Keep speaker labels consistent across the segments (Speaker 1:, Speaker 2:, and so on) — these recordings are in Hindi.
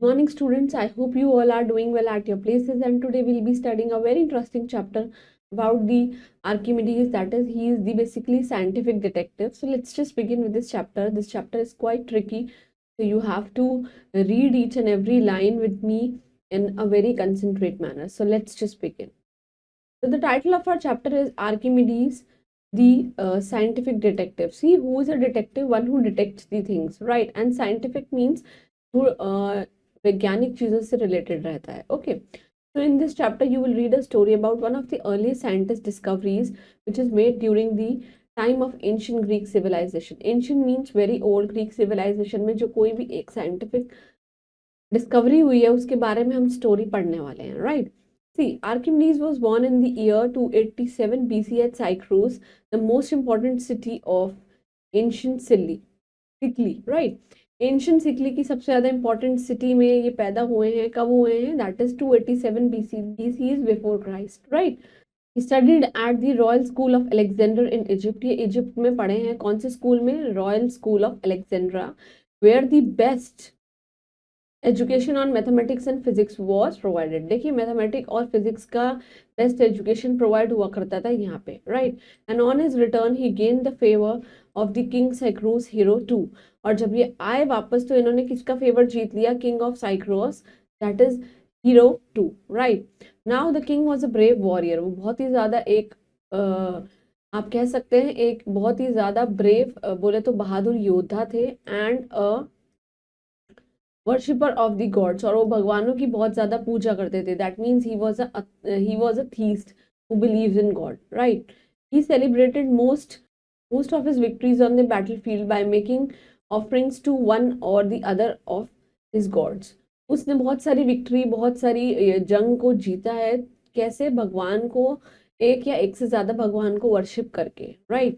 Speaker 1: Good morning, students. I hope you all are doing well at your places. And today we'll be studying a very interesting chapter about the Archimedes. That is, he is the basically scientific detective. So let's just begin with this chapter. This chapter is quite tricky, so you have to read each and every line with me in a very concentrate manner. So let's just begin. So the title of our chapter is Archimedes, the scientific detective. See, who is a detective? One who detects the things, right? And scientific means who वैज्ञानिक चीजों से रिलेटेड रहता है. Okay, so in this chapter you will read a story about one of the earliest scientist discoveries which is made during the time of ancient Greek civilization. Ancient means very old. Greek civilization में जो कोई भी एक scientific डिस्कवरी हुई है उसके बारे में हम स्टोरी पढ़ने वाले हैं, right? See, Archimedes was born in the year 287 BC at Cyprus, the most important city of ancient Sicily, right? Ancient Sicily की सबसे ज्यादा इंपॉर्टेंट सिटी में ये पैदा हुए हैं. कब हुए हैं? That is 287 BC. BC is before Christ, right? He studied at the royal school of Alexander in Egypt. ये इजिप्ट में पढ़े हैं. कौन से स्कूल में? Royal school of Alexandra, where the best education on mathematics and physics was provided. देखिए, मैथमेटिक्स और फिजिक्स का बेस्ट एजुकेशन प्रोवाइड हुआ करता था यहाँ पे, right? And on his return he gain the favour of the king Syracuse Hiero 2. और जब ये आए वापस तो इन्होंने किसका फेवर जीत लिया? King of Syracuse, that is Hiero 2, right? Now the king was a brave warrior. वो बहुत ही ज्यादा एक आप कह सकते हैं एक बहुत ही ज्यादा ब्रेव, बोले तो बहादुर योद्धा थे. And worshipper of the gods, और वो भगवानों की बहुत ज्यादा पूजा करते थे. That means he was a theist who believes in God, right? He celebrated most of his victories on the battlefield by making offerings to one or the other of his gods. उसने बहुत सारी विक्ट्री, बहुत सारी जंग को जीता है. कैसे? भगवान को, एक या एक से ज्यादा भगवान को वर्शिप करके, right?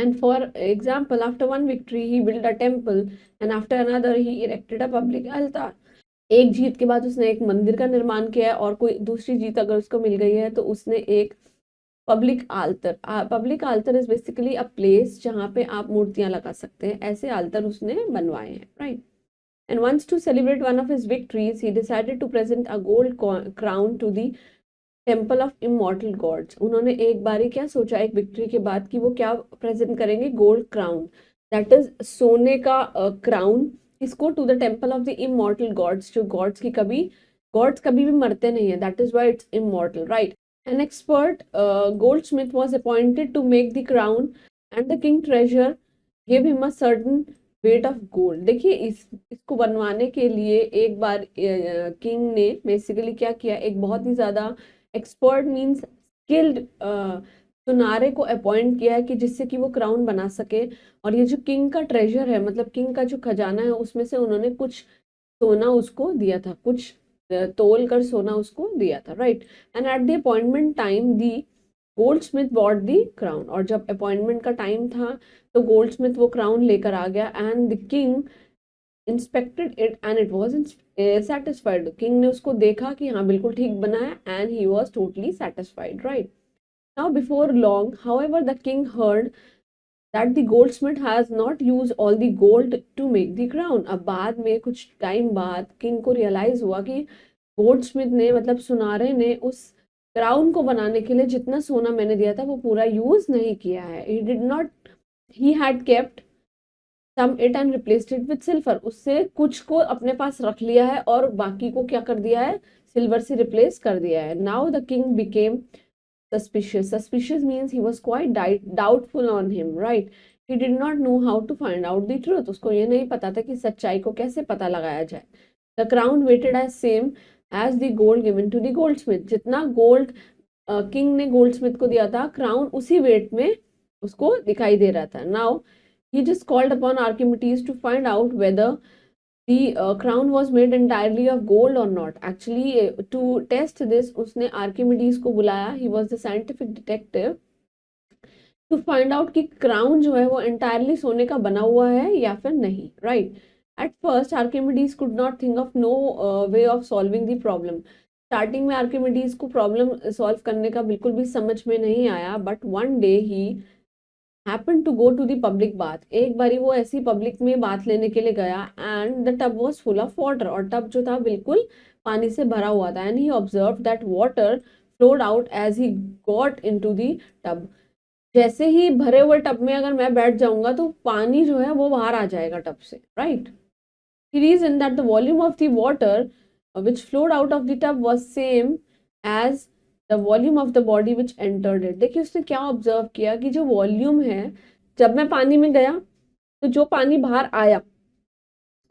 Speaker 1: And for example, after one victory he built a temple and after another he erected a public altar. एक जीत के बाद उसने एक मंदिर का निर्माण किया है, और कोई दूसरी जीत अगर उसको मिल गई है तो उसने एक public altar is basically a place जहाँ पे आप मूर्तियां लगा सकते हैं. ऐसे आल्तर उसने बनवाए हैं, right? And once to celebrate one of his victories he decided to present a gold crown to the temple of immortal gods. उन्होंने एक बारी क्या सोचा एक विक्ट्री के बाद कि वो क्या प्रेजेंट करेंगे? गोल्ड क्राउन, दैट इज सोने का क्राउन. इसको to the temple of the immortal gods, जो गॉड्स कभी भी मरते नहीं है. That is why it's immortal, right? An expert goldsmith was appointed to make the crown and the king treasurer gave him a certain weight of gold. देखिए, इसको बनवाने के लिए एक बार किंग ने बेसिकली क्या किया? एक बहुत ही ज्यादा एक्सपर्ट मींस स्किल्ड सुनारे को अपॉइंट किया है कि जिससे कि वो क्राउन बना सके. और ये जो किंग का ट्रेजर है, मतलब किंग का जो खजाना है, उसमें से उन्होंने कुछ सोना उसको दिया था, कुछ तोल कर सोना उसको दिया था, right? And at the appointment time the goldsmith bought the crown. और जब अपॉइंटमेंट का टाइम था तो गोल्ड स्मिथ वो क्राउन लेकर आ गया. And the king inspected it and it was satisfied. King ने उसको देखा कि हाँ बिल्कुल ठीक बना है, and he was totally satisfied, right? Now before long however the king heard that the goldsmith has not used all the gold to make the crown. अब बाद में कुछ टाइम बाद किंग को रियलाइज हुआ कि गोल्डस्मिथ ने, मतलब सुनारे ने, उस क्राउन को बनाने के लिए जितना सोना मैंने दिया था वो पूरा यूज नहीं किया है. he had kept some it and replaced it with silver. उससे कुछ को अपने पास रख लिया है और बाकी को क्या कर दिया है? सिल्वर से रिप्लेस कर दिया है. now the king became suspicious means he was quite doubtful on him, right? He did not know how to find out the truth. उसको ये नहीं पता था कि सच्चाई को कैसे पता लगाया जाए. The crown weighted as same as the gold given to the goldsmith. जितना गोल्ड किंग ने गोल्डस्मिथ को दिया था, क्राउन उसी वेट में उसको दिखाई दे रहा था. Now he just called upon Archimedes to find out whether the crown was made entirely of gold or not. Actually, to test this, उसने आर्किमिडीज को बुलाया. He was the scientific detective to find out कि crown जो है वो entirely सोने का बना हुआ है या फिर नहीं, right? At first, Archimedes could not think of no way of solving the problem. Starting में आर्किमिडीज को प्रॉब्लम सॉल्व करने का बिल्कुल भी समझ में नहीं आया. But one day he happened to go to the public bath. एक बारी वो ऐसी पब्लिक में बाथ लेने के लिए गया and the tub was full of water. और टब जो था बिल्कुल पानी से भरा हुआ था. And he observed that water flowed out as he got into the tub. जैसे ही भरे हुए टब में अगर मैं बैठ जाऊंगा तो पानी जो है वो बाहर आ जाएगा टब से, right? The reason that the volume of the water which flowed out of the tub was same as the volume of the body which entered it. देखिए उसने क्या ऑब्जर्व किया कि जो वॉल्यूम है, जब मैं पानी में गया तो जो पानी बाहर आया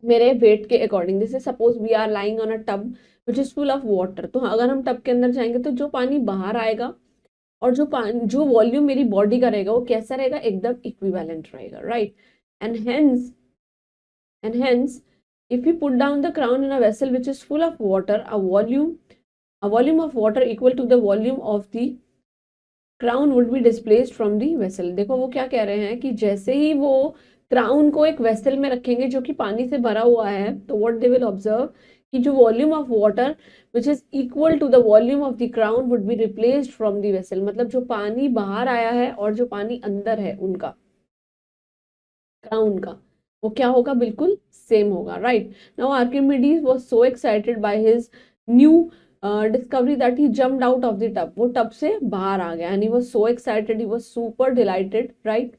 Speaker 1: मेरे वेट के अकॉर्डिंग, जैसे suppose we are lying on a tub which is full of water, तो अगर हम टब के अंदर जाएंगे तो जो पानी बाहर आएगा और जो वॉल्यूम मेरी बॉडी का रहेगा वो कैसा रहेगा, एकदम इक्विवेलेंट रहेगा, right? And hence if you put down the crown in a vessel which is full of water, a volume of water equal to the volume of the crown would be displaced from the vessel. देखो वो क्या कह रहे हैं कि जैसे ही वो क्राउन को एक वेसल में रखेंगे जो कि पानी से भरा हुआ है, तो what they will observe कि जो volume of water which is equal to the volume of the crown would be replaced from the vessel. मतलब जो पानी बाहर आया है और जो पानी अंदर है उनका, क्राउन का, वो क्या होगा, बिल्कुल सेम होगा, right? Now Archimedes was so excited by his new discovery that he jumped out of the tub. वो टब से बाहर आ गया and he was so excited, he was super dilated, right?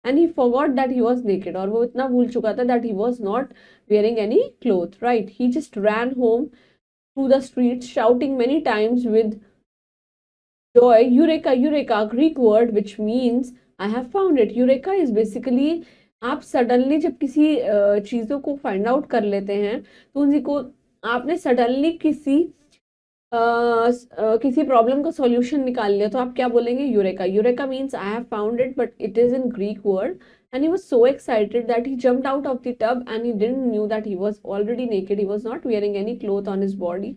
Speaker 1: And he forgot that he was naked. और वो इतना भूल चुका था that he was not wearing any cloth, right? He just ran home through the streets shouting many times with joy, Eureka, Eureka, Greek word which means I have found it. Eureka is basically आप सडनली जब किसी चीज़ों को फाइंड आउट कर लेते हैं तो उनको आपने सडनली किसी प्रॉब्लम का सॉल्यूशन निकाल लिया तो आप क्या बोलेंगे, eureka. Eureka means I have found it, but it is in Greek word. And he was so excited that he jumped out of the tub and he didn't knew that he was already naked. He was not wearing any cloth on his body.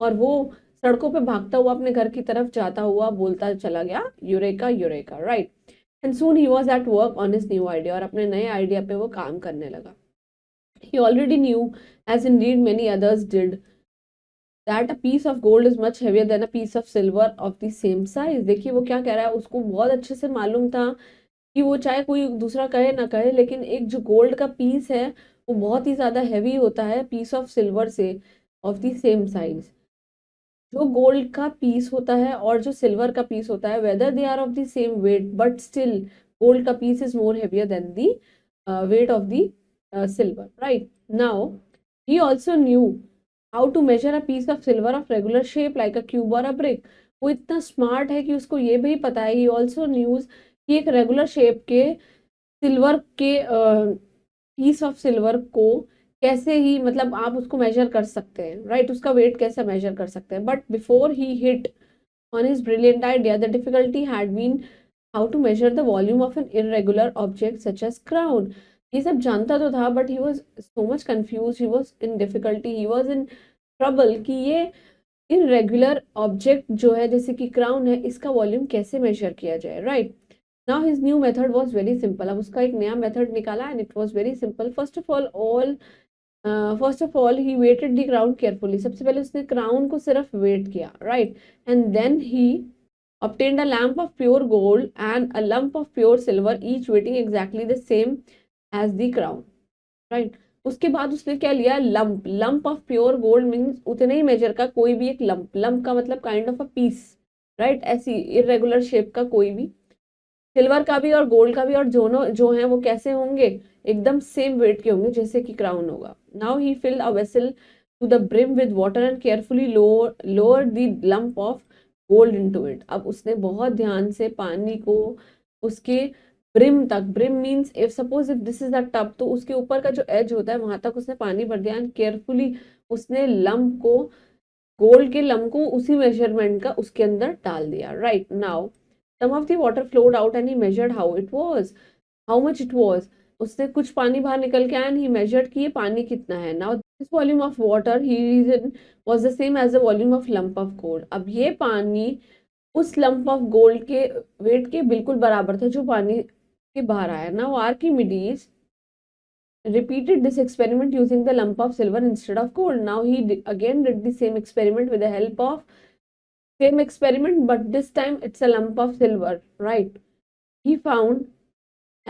Speaker 1: और वो सड़कों पे भागता हुआ अपने घर की तरफ जाता हुआ बोलता चला गया, eureka, eureka, right? And soon he was at work on his new idea. और अपने नए आइडिया पे वो काम करने लगा. He already knew, as indeed many others did, that a piece of gold is much heavier than a piece of silver of the same size. देखिए वो क्या कह रहा है, उसको बहुत अच्छे से मालूम था कि वो चाहे कोई दूसरा कहे ना कहे, लेकिन एक जो गोल्ड का पीस है वो बहुत ही ज़्यादा हैवी होता है पीस ऑफ सिल्वर से, ऑफ द सेम साइज. जो गोल्ड का पीस होता है और जो सिल्वर का पीस होता है, whether they are of the same weight, but still gold का piece is more heavier than the weight of the silver, right? Now he also knew how to measure a piece of silver of regular shape like a cube और अ ब्रिक. वो इतना स्मार्ट है कि उसको ये भी पता है, ही ऑल्सो न्यूज कि एक रेगुलर शेप के सिल्वर के पीस ऑफ सिल्वर को कैसे ही, मतलब आप उसको मेजर कर सकते हैं, राइट? उसका वेट कैसे मेजर कर सकते हैं. But before he hit on his brilliant idea the difficulty had been how to measure the volume of an irregular object such as crown. ये सब जानता तो था, but he was so much confuse, he was in difficulty, he was in trouble कि ये इरेगुलर ऑब्जेक्ट जो है जैसे कि क्राउन है, इसका वॉल्यूम कैसे मेजर किया जाए, right? Now his new method was very simple. अब उसका एक नया मेथड निकाला and it was very simple. First of all he weighted the crown carefully. सबसे पहले उसने क्राउन को सिर्फ वेट किया, right? And then he obtained a lamp of pure gold and a lump of pure silver, each weighing exactly the same as the crown, right? उसके बाद उसने क्या लिया, lump of pure gold means उतने ही मेजर का कोई भी एक लंप का मतलब kind of a piece, right? ऐसी इरेगुलर शेप का कोई भी, सिल्वर का भी और गोल्ड का भी, और दोनों जो हैं वो कैसे होंगे, एकदम सेम वेट के होंगे जैसे कि क्राउन होगा. Now he filled a vessel to the brim with water and carefully lower the lump of gold into it. अब उसने बहुत ध्यान से पानी को उसके ब्रिम तक, brim means if suppose if this is a tub, तो उसके ऊपर का जो एज होता है वहां तक उसने पानी भर दिया एंड केयरफुली उसने लंप को, गोल्ड के लंप को उसी मेजरमेंट का उसके अंदर डाल दिया, right? Now some of the water flowed out and he measured how much it was. उससे कुछ पानी बाहर निकल के आया and he measured कि ये पानी कितना है. Now this volume of water he reasoned was the same as the volume of lump of gold. अब ये पानी उस lump of gold के वेट के बिल्कुल बराबर था जो पानी के बाहर आया. Now Archimedes repeated this experiment using the lump of silver instead of gold. Now he again did the same experiment with the help of same experiment, but this time it's a lump of silver, right? He found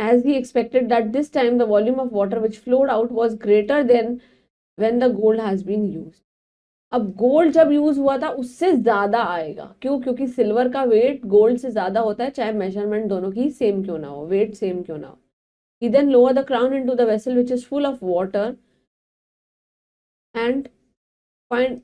Speaker 1: as he expected that this time the volume of water which flowed out was greater than when the gold has been used. अब गोल्ड जब यूज हुआ था उससे ज्यादा आएगा, क्यों? क्योंकि सिल्वर का वेट गोल्ड से ज्यादा होता है, चाहे मेजरमेंट दोनों की सेम क्यों ना हो, वेट सेम क्यों ना हो. He then lowered the crown into the vessel which is full of water and find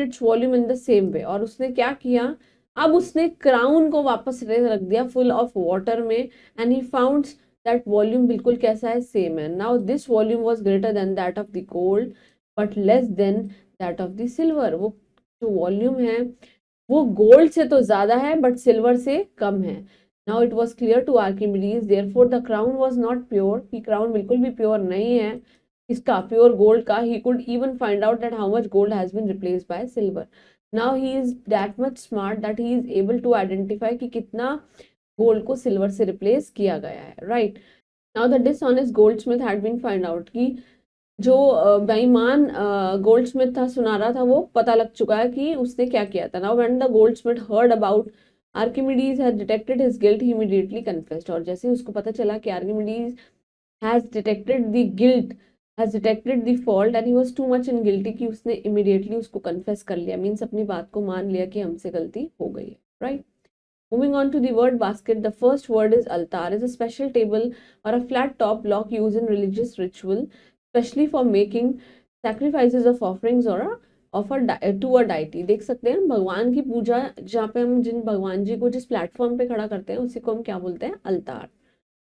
Speaker 1: its volume in the same way. और उसने क्या किया, अब उसने क्राउन को वापस रख दिया फुल ऑफ वाटर में, and he found that volume बिल्कुल कैसा है, सेम है. Now this volume was greater than that of the gold but less than that of the silver. वो जो वॉल्यूम है वो गोल्ड से तो ज्यादा है बट सिल्वर से कम है. Now it was clear to Archimedes therefore the crown was not pure, कि क्राउन बिल्कुल भी प्योर नहीं है इसका, प्योर गोल्ड का. He could even find out that how much gold has been replaced by silver. Now he is that much smart that he is able to identify कि कितना गोल्ड को सिल्वर से रिप्लेस किया गया है. Right. Now the dishonest goldsmith had been find out कि जो बेईमान गोल्डस्मिथ था, सुनारा था, वो पता लग चुका है कि उसने क्या किया था. Now when the Goldsmith heard about Archimedes had detected his guilt he immediately confessed. और जैसे उसको पता चला कि Archimedes has detected the guilt, has detected the fault and he was too much in guilty कि उसने immediately उसको confess कर लिया, means अपनी बात को मान लिया कि हमसे गलती हो गई है. Right. Moving on to the word basket, the first word is altar, is a special table or a flat top block used in religious ritual, especially for making sacrifices of offerings or to a deity. देख सकते हैं भगवान की पूजा, जहाँ पे हम जिन भगवान जी को जिस प्लेटफॉर्म पे खड़ा करते हैं उसी को हम क्या बोलते हैं, अल्तार.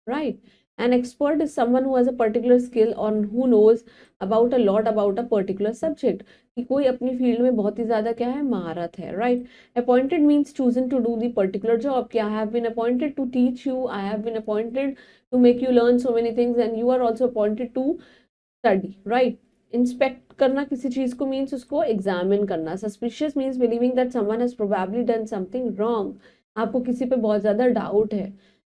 Speaker 1: Right. An expert is someone who has a particular skill or who knows about a lot about a particular subject. कि कोई अपनी फील्ड में बहुत ही ज्यादा क्या है, महारत है. Right. Appointed means chosen to do the particular job. कि I have been appointed to teach you, I have been appointed to make you learn so many things and you are also appointed to study. Right. Inspect करना किसी चीज को means उसको examine करना. Suspicious means believing that someone has probably done something wrong. आपको किसी पे बहुत ज्यादा डाउट है.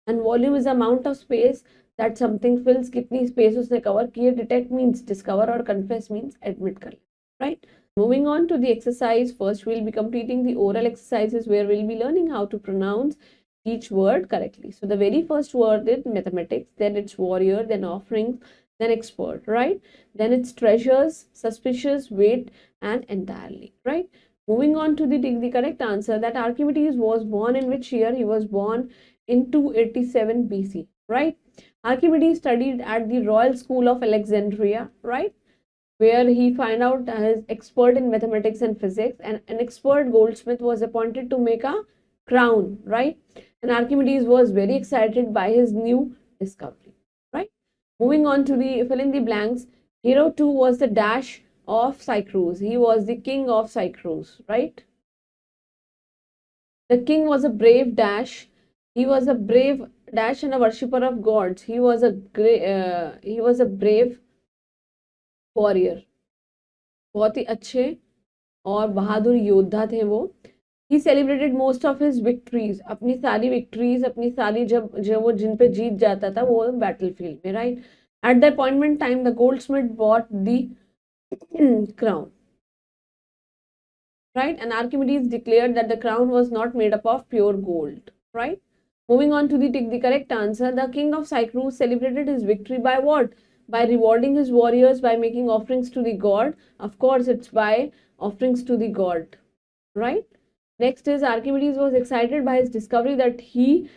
Speaker 1: And volume is amount of space that something fills, कितनी space उसने cover की है. Detect means discover और confess means admit कर. Right. Moving on to the exercise, first we'll be completing the oral exercises where we'll be learning how to pronounce each word correctly. So the very first word is mathematics, then it's warrior, then offerings, then expert. Right. Then it's treasures, suspicious, weight and entirely. Right. Moving on to the correct answer, that Archimedes was born in which year? He was born in 287 BC, right? Archimedes studied at the Royal School of Alexandria, right? Where he found out his expert in mathematics and physics, and an expert goldsmith was appointed to make a crown, right? And Archimedes was very excited by his new discovery, right? Moving on to the fill in the blanks, hero 2 was the dash of Cyprus. He was the king of Cyprus, right? The king was a brave dash. He was a brave dash and a worshipper of gods. He was a brave warrior. बहुत ही अच्छे और बहादुर योद्धा थे वो. He celebrated most of his victories. अपनी सारी victories, अपनी सारी जब वो जिन पे जीत जाता था वो battlefield में, right? At the appointment time, the goldsmith bought the crown. Right? And Archimedes declared that the crown was not made up of pure gold. Right? Moving on to the correct answer, the king of Cyprus celebrated his victory by what? By rewarding his warriors, by making offerings to the god. Of course, it's by offerings to the god. Right? Next is Archimedes was excited by his discovery that he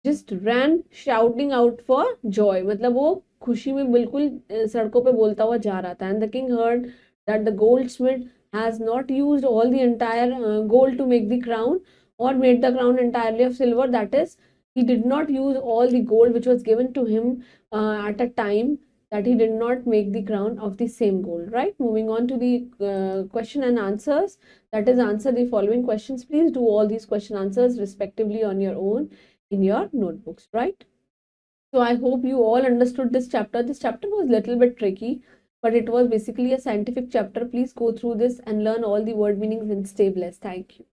Speaker 1: just ran shouting out for joy. मतलब वो खुशी में बिल्कुल सड़कों पे बोलता हुआ जा रहा था. And the king heard that the goldsmith has not used all the entire gold to make the crown or made the crown entirely of silver. That is, he did not use all the gold which was given to him at a time, that he did not make the crown of the same gold. Right. Moving on to the question and answers, that is, answer the following questions. Please do all these question answers respectively on your own in your notebooks. Right. So I hope you all understood this chapter. This chapter was a little bit tricky, but it was basically a scientific chapter. Please go through this and learn all the word meanings and stay blessed. Thank you.